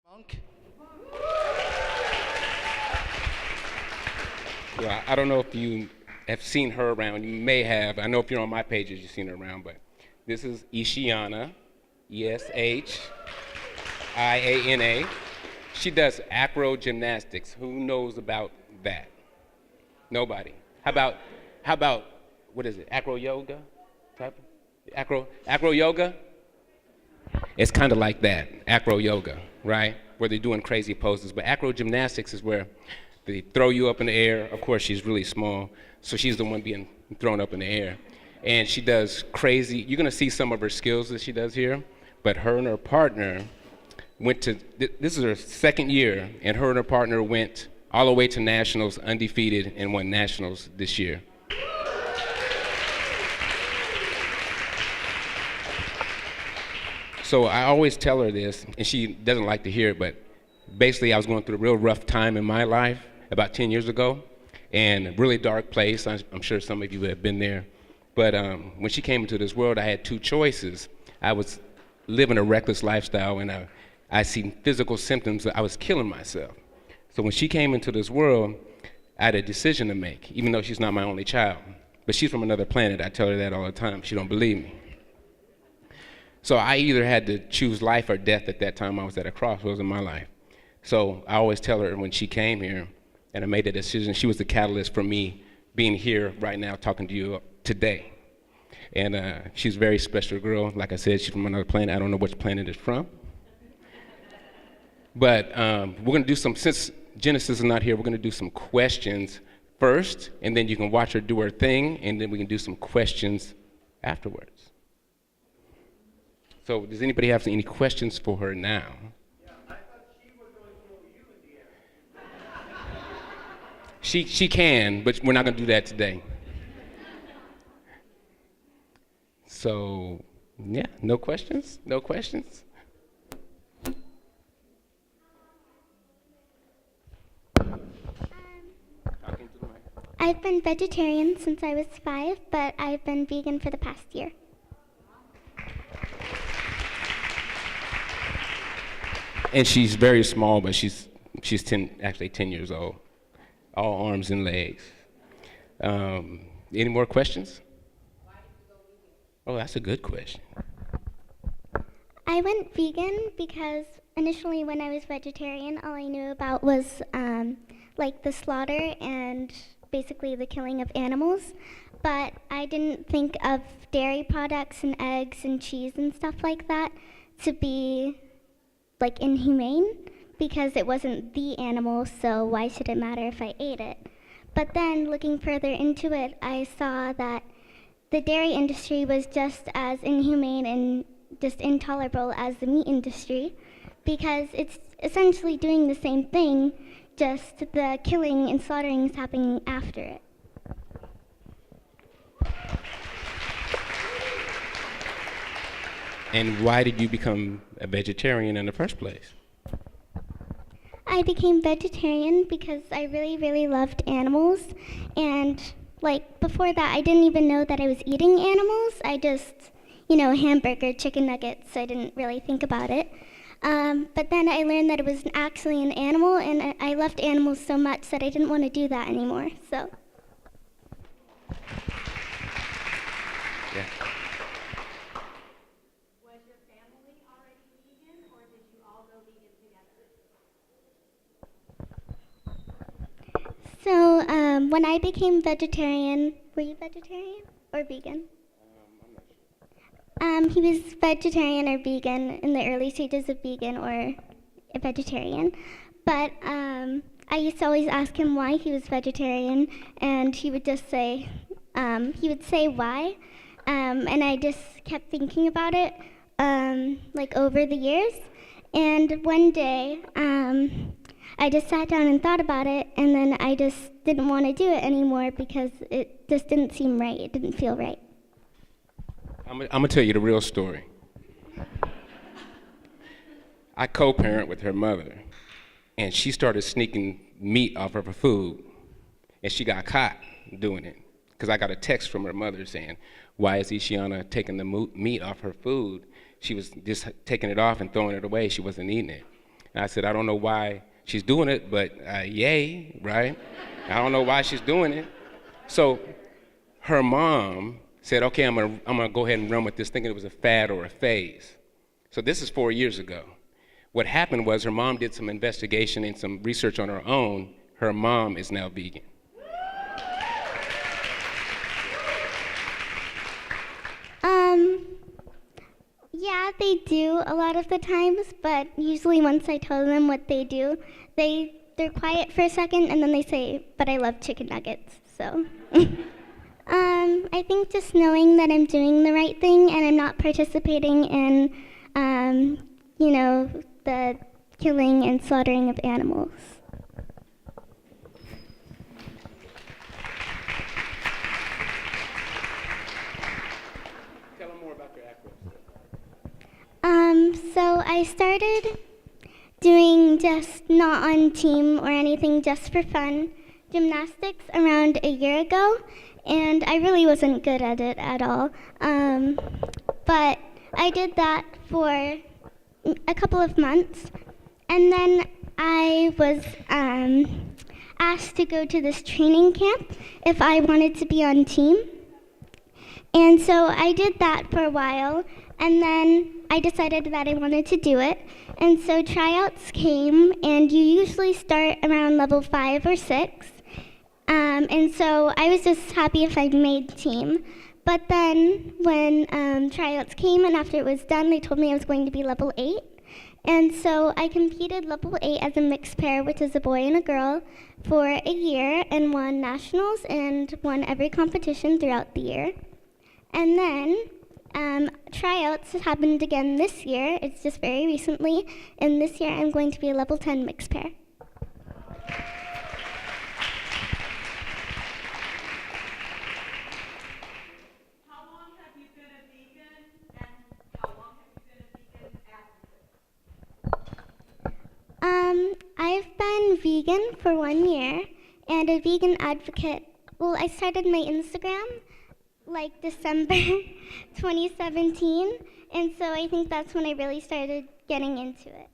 Monk. Well, I don't know if you have seen her around. You may have. I know if you're on my pages, you've seen her around. But this is Eshiana, Eshiana. She does acro gymnastics. Who knows about that? Nobody. How about what is it? Acro yoga? Type? Acro yoga? It's kind of like that, acro yoga, right? Where they're doing crazy poses. But acro gymnastics is where they throw you up in the air. Of course, she's really small, so she's the one being thrown up in the air. And she does crazy, you're gonna see some of her skills that she does here, but her and her partner went to, this is her second year, and her partner went all the way to nationals undefeated and won nationals this year. So I always tell her this, and she doesn't like to hear it, but basically I was going through a real rough time in my life about 10 years ago, and a really dark place. I'm sure some of you have been there. But when she came into this world, I had two choices. I was living a reckless lifestyle, and I seen physical symptoms that I was killing myself. So when she came into this world, I had a decision to make, even though she's not my only child. But she's from another planet. I tell her that all the time. She don't believe me. So I either had to choose life or death at that time. I was at a crossroads in my life. So I always tell her when she came here and I made that decision, she was the catalyst for me being here right now talking to you today. And she's a very special girl. Like I said, she's from another planet. I don't know which planet it's from. But we're going to do some, since Genesis is not here, we're going to do some questions first, and then you can watch her do her thing, and then we can do some questions afterwards. So does anybody have any questions for her now? Yeah, I thought she was going to throw you in the air. She can, but we're not going to do that today. So, yeah, no questions? No questions? I've been vegetarian since I was 5, but I've been vegan for the past year. And she's very small, but she's 10 years old. All arms and legs. Any more questions? Oh, that's a good question. I went vegan because initially when I was vegetarian, all I knew about was like the slaughter and basically the killing of animals. But I didn't think of dairy products and eggs and cheese and stuff like that to be like inhumane because it wasn't the animal, so why should it matter if I ate it? But then looking further into it, I saw that the dairy industry was just as inhumane and just intolerable as the meat industry because it's essentially doing the same thing, just the killing and slaughtering is happening after it. And why did you become a vegetarian in the first place? I became vegetarian because I really, really loved animals. And like before that, I didn't even know that I was eating animals. I just, hamburger, chicken nuggets. I didn't really think about it. But then I learned that it was actually an animal, and I loved animals so much that I didn't want to do that anymore. So. Yeah. So when I became vegetarian, were you vegetarian or vegan? He was vegetarian or vegan in the early stages of vegan or a vegetarian. But I used to always ask him why he was vegetarian, and he would just say, why. And I just kept thinking about it over the years. And one day, I just sat down and thought about it, and then I just didn't want to do it anymore because it just didn't seem right. It didn't feel right. I'm going to tell you the real story. I co-parent with her mother, and she started sneaking meat off of her food, and she got caught doing it because I got a text from her mother saying, why is Eshiana taking the meat off her food? She was just taking it off and throwing it away. She wasn't eating it. And I said, I don't know why she's doing it, but yay, right? I don't know why she's doing it. So her mom said, okay, I'm gonna go ahead and run with this, thinking it was a fad or a phase. So this is 4 years ago. What happened was her mom did some investigation and some research on her own. Her mom is now vegan. Yeah, they do a lot of the times, but usually once I tell them what they do, they're quiet for a second and then they say, but I love chicken nuggets, so. I think just knowing that I'm doing the right thing and I'm not participating in, the killing and slaughtering of animals. Tell them more about your acro. So I started doing just not on team or anything, just for fun, gymnastics around a year ago, and I really wasn't good at it at all. But I did that for a couple of months, and then I was asked to go to this training camp if I wanted to be on team. And so I did that for a while, and then I decided that I wanted to do it. And so tryouts came, and you usually start around level 5 or 6. And so I was just happy if I made team. But then when tryouts came and after it was done, they told me I was going to be level 8. And so I competed level 8 as a mixed pair, which is a boy and a girl, for a year and won nationals and won every competition throughout the year. And then tryouts happened again this year. It's just very recently. And this year I'm going to be a level 10 mixed pair. How long have you been a vegan, and how long have you been a vegan advocate? I've been vegan for 1 year and a vegan advocate. Well, I started my Instagram like December 2017, and so I think that's when I really started getting into it.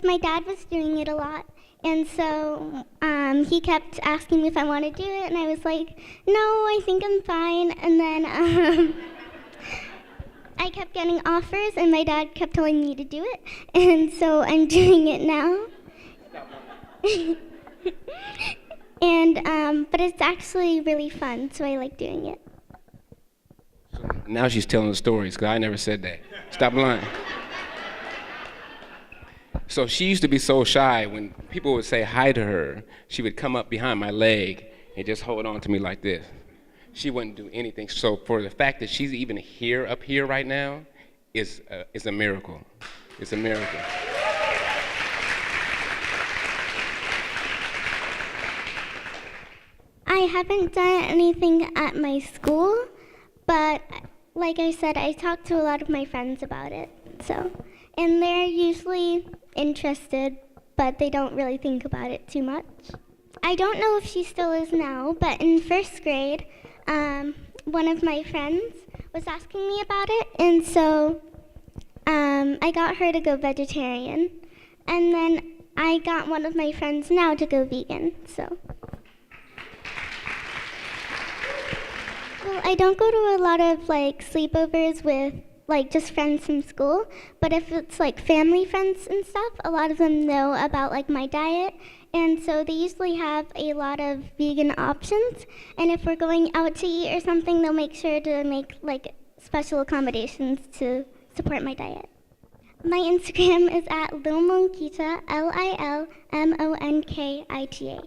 My dad was doing it a lot, and so he kept asking me if I want to do it, and I was like, no, I think I'm fine. And then I kept getting offers, and my dad kept telling me to do it, and so I'm doing it now. And but it's actually really fun, so I like doing it. Now she's telling the stories, because I never said that. Stop lying. So she used to be so shy. When people would say hi to her, she would come up behind my leg and just hold on to me like this. She wouldn't do anything. So for the fact that she's even here, up here right now, is a miracle. It's a miracle. I haven't done anything at my school, but like I said, I talked to a lot of my friends about it. So, and they're usually interested, but they don't really think about it too much. I don't know if she still is now, but in first grade, one of my friends was asking me about it, and so I got her to go vegetarian, and then I got one of my friends now to go vegan, so. Well, I don't go to a lot of sleepovers with just friends from school, but if it's family friends and stuff, a lot of them know about my diet, and so they usually have a lot of vegan options, and if we're going out to eat or something, they'll make sure to make special accommodations to support my diet. My Instagram is at Lilmonkita, Lilmonkita.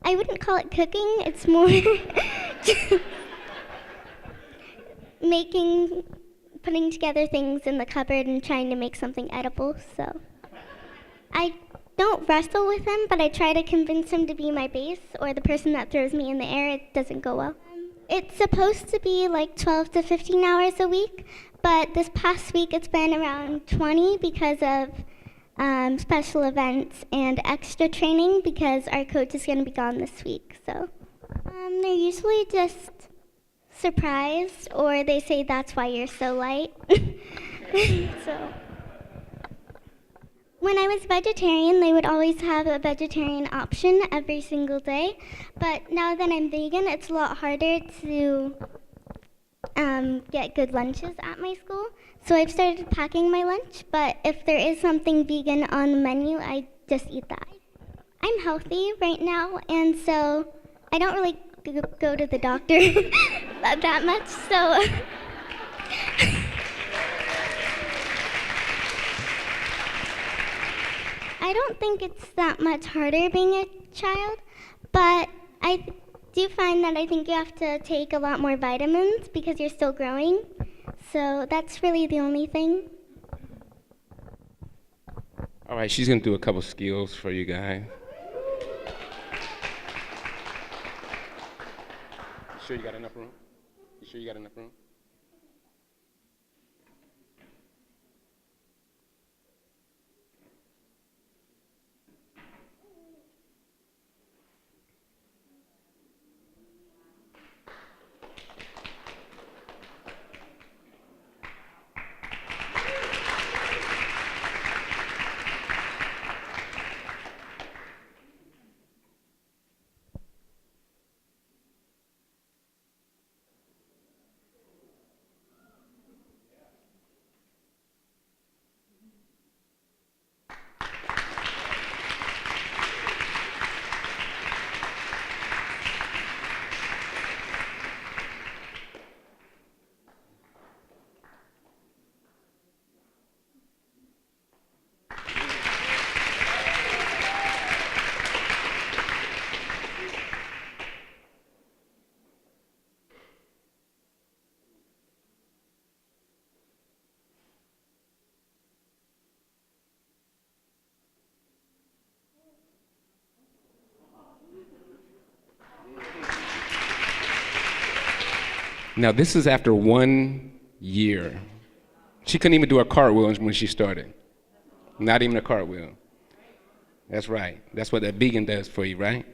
I wouldn't call it cooking, it's more putting together things in the cupboard and trying to make something edible, so. I don't wrestle with him, but I try to convince him to be my base, or the person that throws me in the air. It doesn't go well. It's supposed to be 12 to 15 hours a week, but this past week it's been around 20 because of special events and extra training because our coach is going to be gone this week, so. They're usually just surprised, or they say that's why you're so light. So When I was vegetarian, they would always have a vegetarian option every single day. But now that I'm vegan, it's a lot harder to get good lunches at my school. So I've started packing my lunch, but if there is something vegan on the menu, I just eat that. I'm healthy right now, and so I don't really go to the doctor that much, so I don't think it's that much harder being a child, but I do find that I think you have to take a lot more vitamins because you're still growing. So that's really the only thing. All right, she's gonna do a couple skills for you guys. You sure you got enough room? You sure you got enough room? Now, this is after 1 year. She couldn't even do a cartwheel when she started. Not even a cartwheel. That's right. That's what that vegan does for you, right?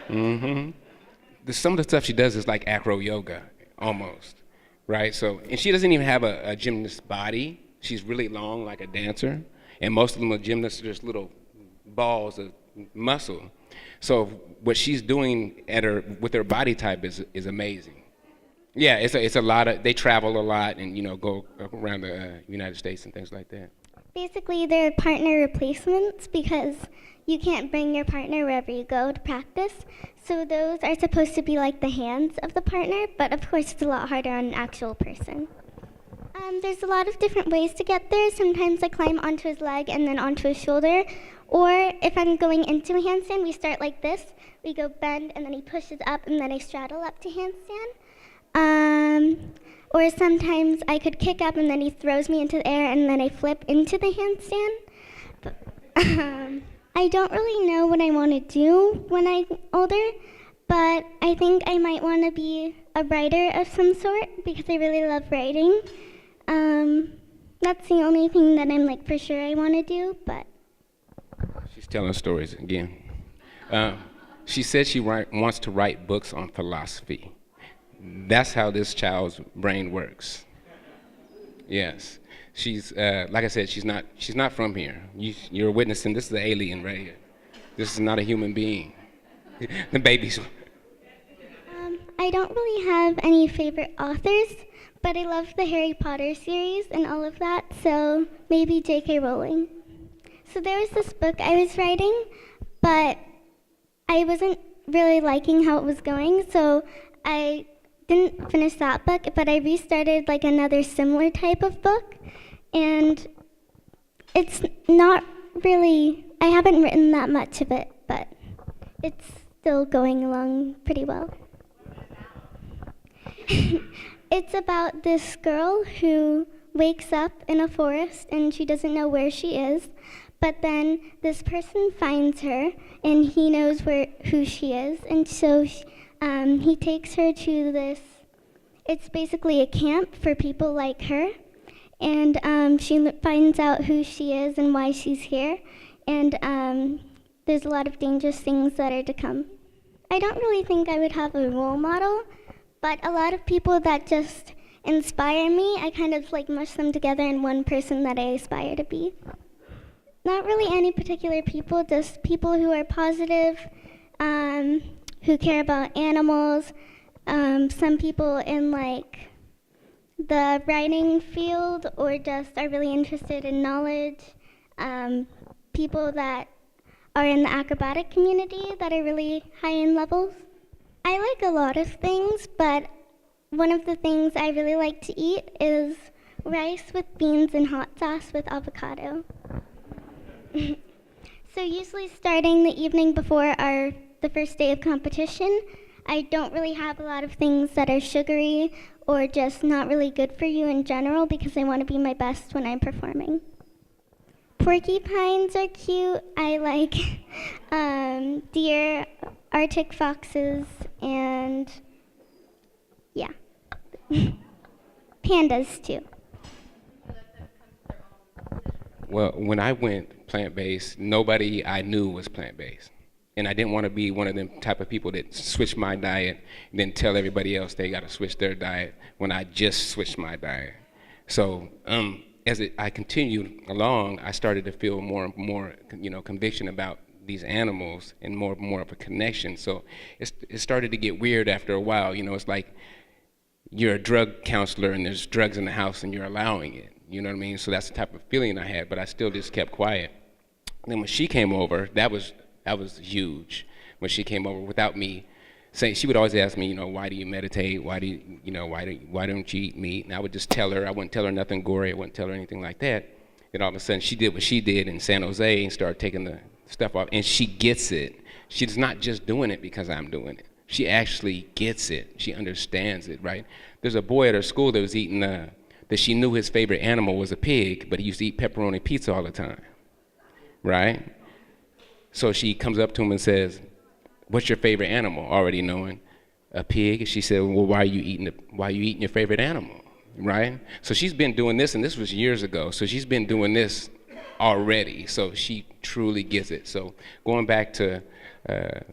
Mm-hmm. Some of the stuff she does is like acro yoga, almost, right? So, and she doesn't even have a gymnast body. She's really long, like a dancer. And most of them are gymnasts, are just little balls of muscle. So what she's doing with her body type is amazing. Yeah, it's a lot of, they travel a lot and, go around the United States and things like that. Basically, they're partner replacements because you can't bring your partner wherever you go to practice. So those are supposed to be like the hands of the partner, but of course it's a lot harder on an actual person. There's a lot of different ways to get there. Sometimes I climb onto his leg and then onto his shoulder. Or if I'm going into a handstand, we start like this. We go bend and then he pushes up and then I straddle up to handstand. Or sometimes I could kick up and then he throws me into the air and then I flip into the handstand. I don't really know what I want to do when I'm older, but I think I might want to be a writer of some sort because I really love writing. That's the only thing that I'm like for sure I want to do, but. She's telling stories again. She said she wants to write books on philosophy. That's how this child's brain works. Yes, she's like I said, she's not from here. You're witnessing. This is an alien right here. This is not a human being. The baby's. I don't really have any favorite authors, but I love the Harry Potter series and all of that. So maybe J.K. Rowling. So there was this book I was writing, but I wasn't really liking how it was going. So I didn't finish that book, but I restarted like another similar type of book, and it's not really, I haven't written that much of it, but it's still going along pretty well. It's about this girl who wakes up in a forest and she doesn't know where she is, but then this person finds her and he knows who she is, and so he takes her to this, it's basically a camp for people like her, and she finds out who she is and why she's here, and there's a lot of dangerous things that are to come. I don't really think I would have a role model, but a lot of people that just inspire me, I kind of like mush them together in one person that I aspire to be. Not really any particular people, just people who are positive, who care about animals. Some people in like the writing field or just are really interested in knowledge. People that are in the acrobatic community that are really high in levels. I like a lot of things, but one of the things I really like to eat is rice with beans and hot sauce with avocado. So usually starting the evening before the first day of competition, I don't really have a lot of things that are sugary or just not really good for you in general because I want to be my best when I'm performing. Porcupines are cute. I like deer, Arctic foxes, and yeah. Pandas too. Well, when I went plant-based, nobody I knew was plant-based. And I didn't want to be one of them type of people that switch my diet and then tell everybody else they got to switch their diet when I just switched my diet. So I continued along, I started to feel more and more, conviction about these animals and more of a connection. So it started to get weird after a while. It's like you're a drug counselor and there's drugs in the house and you're allowing it. You know what I mean? So that's the type of feeling I had, but I still just kept quiet. And then when she came over, that was huge. When she came over without me saying, she would always ask me, why do you meditate? Why don't you eat meat? And I would just tell her. I wouldn't tell her nothing gory. I wouldn't tell her anything like that. Then all of a sudden, she did what she did in San Jose and started taking the stuff off. And she gets it. She's not just doing it because I'm doing it. She actually gets it. She understands it, right? There's a boy at her school that was eating, that she knew his favorite animal was a pig, but he used to eat pepperoni pizza all the time, right? So she comes up to him and says, "What's your favorite animal?" Already knowing a pig. She said, "Well, why are you eating your favorite animal?" Right? So she's been doing this, and this was years ago. So she's been doing this already. So she truly gets it. So going back to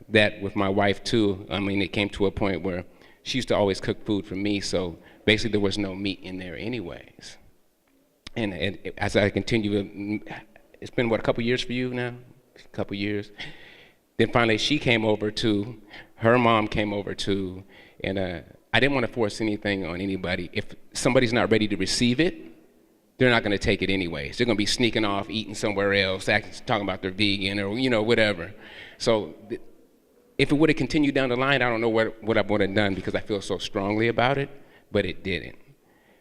that with my wife too. I mean, it came to a point where she used to always cook food for me. So basically, there was no meat in there, anyways. And as I continue, it's been a couple years for you now. A couple years. Then finally she came over too, her mom came over too, and I didn't want to force anything on anybody. If somebody's not ready to receive it, they're not going to take it anyways. They're going to be sneaking off, eating somewhere else, talking about they're vegan or whatever. So if it would have continued down the line, I don't know what I would have done because I feel so strongly about it, but it didn't.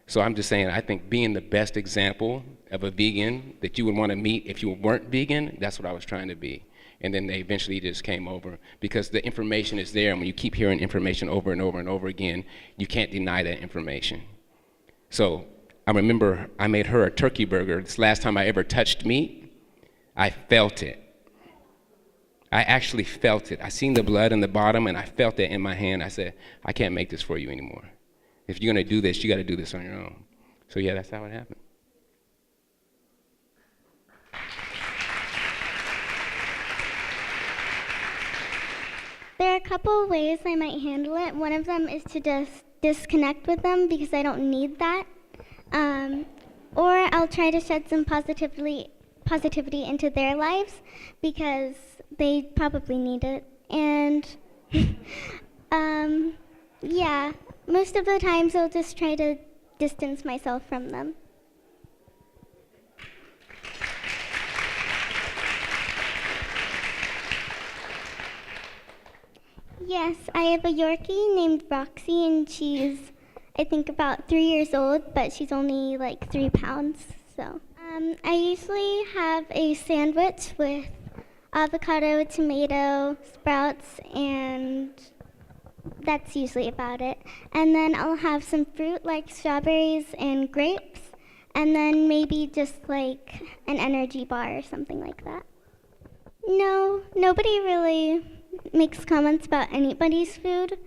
So I'm just saying, I think being the best example of a vegan that you would want to meet if you weren't vegan, that's what I was trying to be. And then they eventually just came over because the information is there, and when you keep hearing information over and over and over again, you can't deny that information. So I remember I made her a turkey burger. This last time I ever touched meat, I felt it. I actually felt it. I seen the blood in the bottom, and I felt it in my hand. I said, I can't make this for you anymore. If you're going to do this, you got to do this on your own. So yeah, that's how it happened. There are a couple of ways I might handle it. One of them is to just disconnect with them because I don't need that. Or I'll try to shed some positivity into their lives because they probably need it. And yeah, most of the times I'll just try to distance myself from them. Yes, I have a Yorkie named Roxy, and she's, I think, about 3 years old, but she's only like 3 pounds. So I usually have a sandwich with avocado, tomato, sprouts, and that's usually about it. And then I'll have some fruit like strawberries and grapes, and then maybe just like an energy bar or something like that. No, nobody really makes comments about anybody's food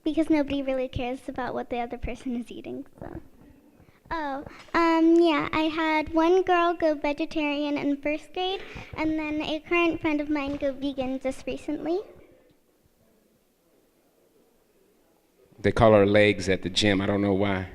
because nobody really cares about what the other person is eating. So. Yeah, I had one girl go vegetarian in 1st grade, and then a current friend of mine go vegan just recently. They call her legs at the gym. I don't know why.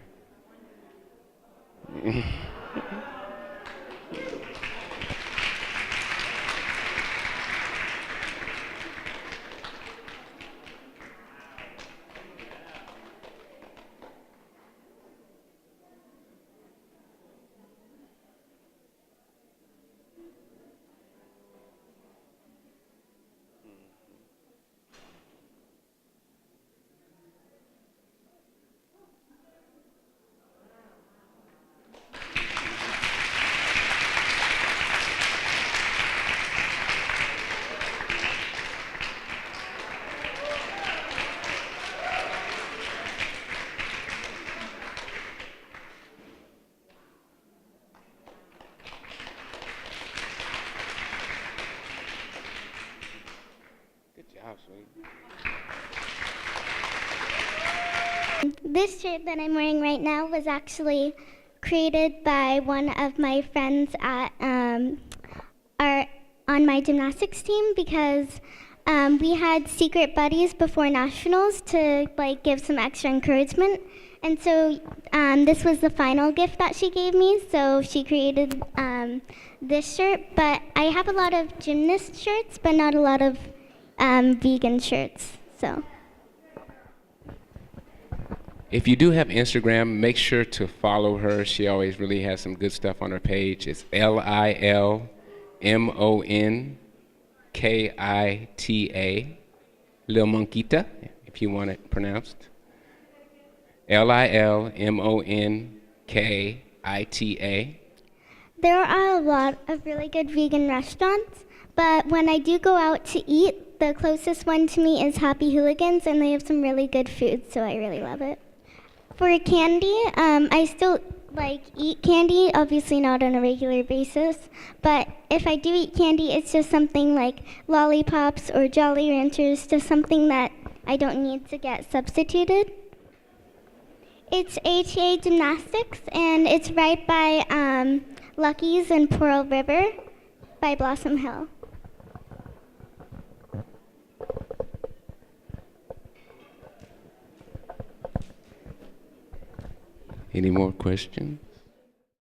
This shirt that I'm wearing right now was actually created by one of my friends at on my gymnastics team because we had secret buddies before nationals to like give some extra encouragement, and so this was the final gift that she gave me. So she created this shirt, but I have a lot of gymnast shirts, but not a lot of vegan shirts. So. If you do have Instagram, make sure to follow her. She always really has some good stuff on her page. It's LILMONKITA, Lil Monquita, if you want it pronounced. LILMONKITA. There are a lot of really good vegan restaurants, but when I do go out to eat, the closest one to me is Happy Hooligans, and they have some really good food, so I really love it. For candy, I still like eat candy, obviously not on a regular basis, but if I do eat candy, it's just something like lollipops or Jolly Ranchers, just something that I don't need to get substituted. It's HA Gymnastics, and it's right by Lucky's and Pearl River by Blossom Hill. Any more questions?